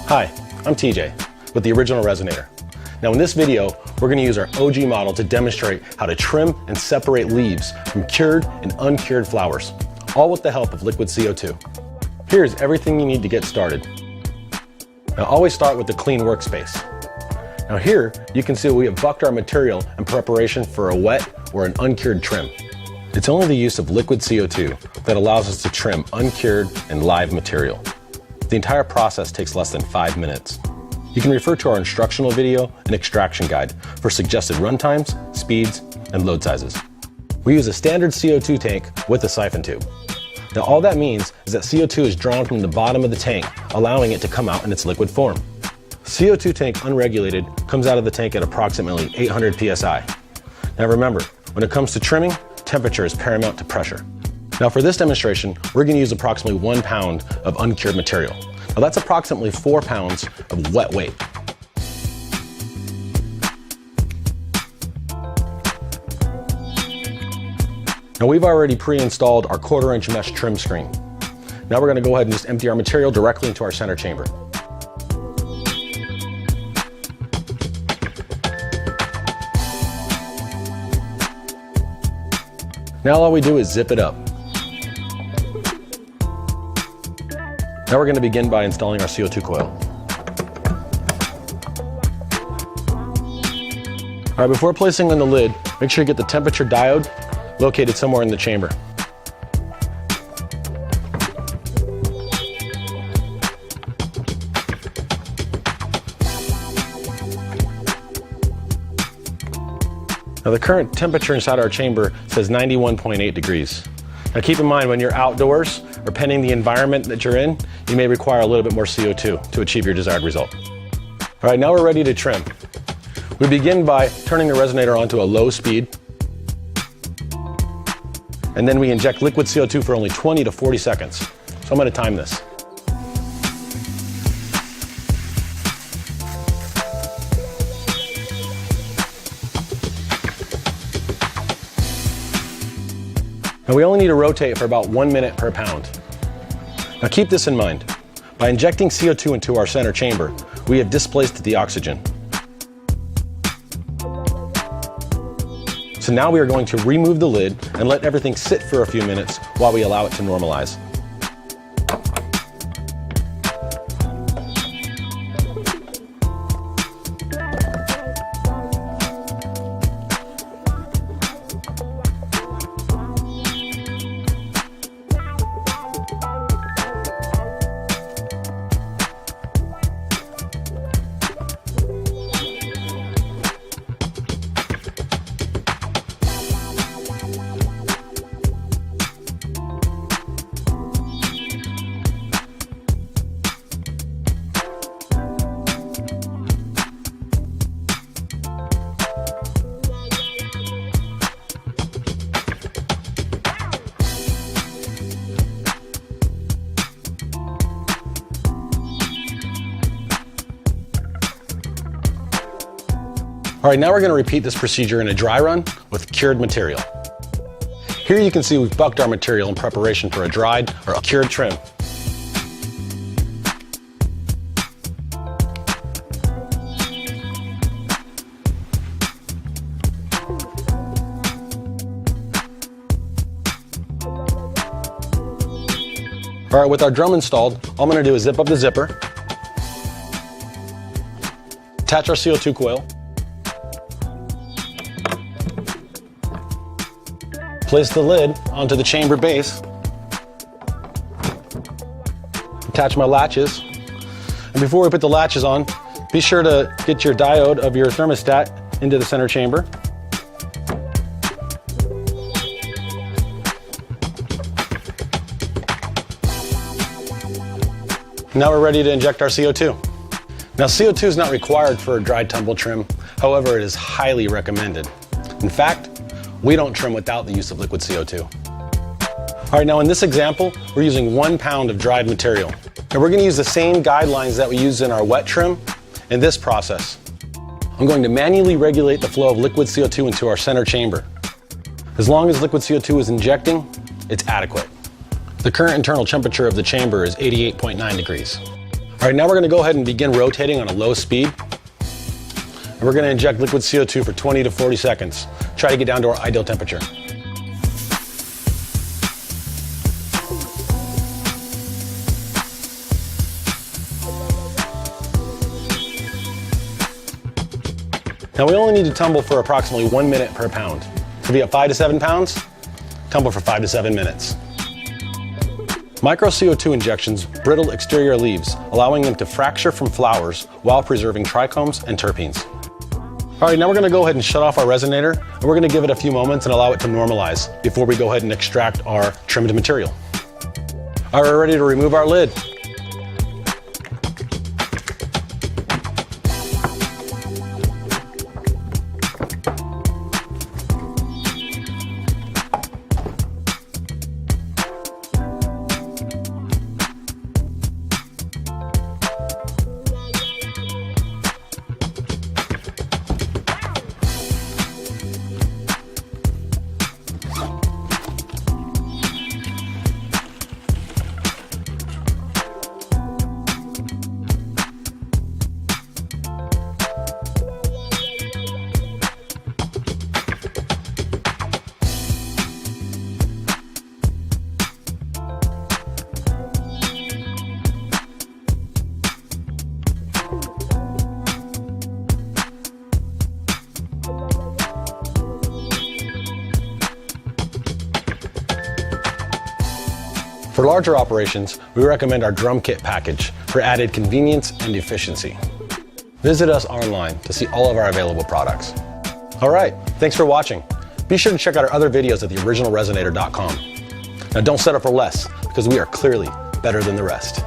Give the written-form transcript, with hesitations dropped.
Hi, I'm TJ with the original Resinator. Now in this video, we're going to use our OG model to demonstrate how to trim and separate leaves from cured and uncured flowers, all with the help of liquid CO2. Here's everything you need to get started. Now always start with the clean workspace. Now here, you can see we have bucked our material in preparation for a wet or an uncured trim. It's only the use of liquid CO2 that allows us to trim uncured and live material. The entire process takes less than 5 minutes. You can refer to our instructional video and extraction guide for suggested run times, speeds, and load sizes. We use a standard CO2 tank with a siphon tube. Now all that means is that CO2 is drawn from the bottom of the tank, allowing it to come out in its liquid form. CO2 tank unregulated comes out of the tank at approximately 800 psi. Now remember, when it comes to trimming, temperature is paramount to pressure. Now for this demonstration, we're going to use approximately 1 pound of uncured material. Now that's approximately 4 pounds of wet weight. Now we've already pre-installed our 1/4 inch mesh trim screen. Now we're going to go ahead and just empty our material directly into our center chamber. Now all we do is zip it up. Now we're going to begin by installing our CO2 coil. All right, before placing on the lid, make sure you get the temperature diode located somewhere in the chamber. Now the current temperature inside our chamber says 91.8 degrees. Now keep in mind when you're outdoors or pending the environment that you're in, you may require a little bit more CO2 to achieve your desired result. All right, now we're ready to trim. We begin by turning the Resinator onto a low speed, and then we inject liquid CO2 for only 20 to 40 seconds. So I'm going to time this. Now we only need to rotate for about 1 minute per pound. Now keep this in mind. By injecting CO2 into our center chamber, we have displaced the oxygen. So now we are going to remove the lid and let everything sit for a few minutes while we allow it to normalize. All right, now we're going to repeat this procedure in a dry run with cured material. Here you can see we've bucked our material in preparation for a dried or a cured trim. All right, with our drum installed, all I'm going to do is zip up the zipper, attach our CO2 coil, place the lid onto the chamber base, attach my latches, and before we put the latches on, be sure to get your diode of your thermostat into the center chamber. Now we're ready to inject our CO2. Now CO2 is not required for a dry tumble trim, however it is highly recommended. In fact, we don't trim without the use of liquid CO2. All right, now in this example, we're using 1 pound of dried material. And we're going to use the same guidelines that we use in our wet trim in this process. I'm going to manually regulate the flow of liquid CO2 into our center chamber. As long as liquid CO2 is injecting, it's adequate. The current internal temperature of the chamber is 88.9 degrees. All All right, now we're going to go ahead and begin rotating on a low speed. And we're going to inject liquid CO2 for 20 to 40 seconds. Try to get down to our ideal temperature. Now we only need to tumble for approximately 1 minute per pound. To be at 5 to 7 pounds, tumble for 5 to 7 minutes. Micro CO2 injections brittle exterior leaves, allowing them to fracture from flowers while preserving trichomes and terpenes. All right, now we're going to go ahead and shut off our Resinator, and we're going to give it a few moments and allow it to normalize before we go ahead and extract our trimmed material. All right, we're ready to remove our lid. For larger operations, we recommend our drum kit package for added convenience and efficiency. Visit us online to see all of our available products. All right, thanks for watching. Be sure to check out our other videos at theoriginalresinator.com. Now don't settle for less, because we are clearly better than the rest.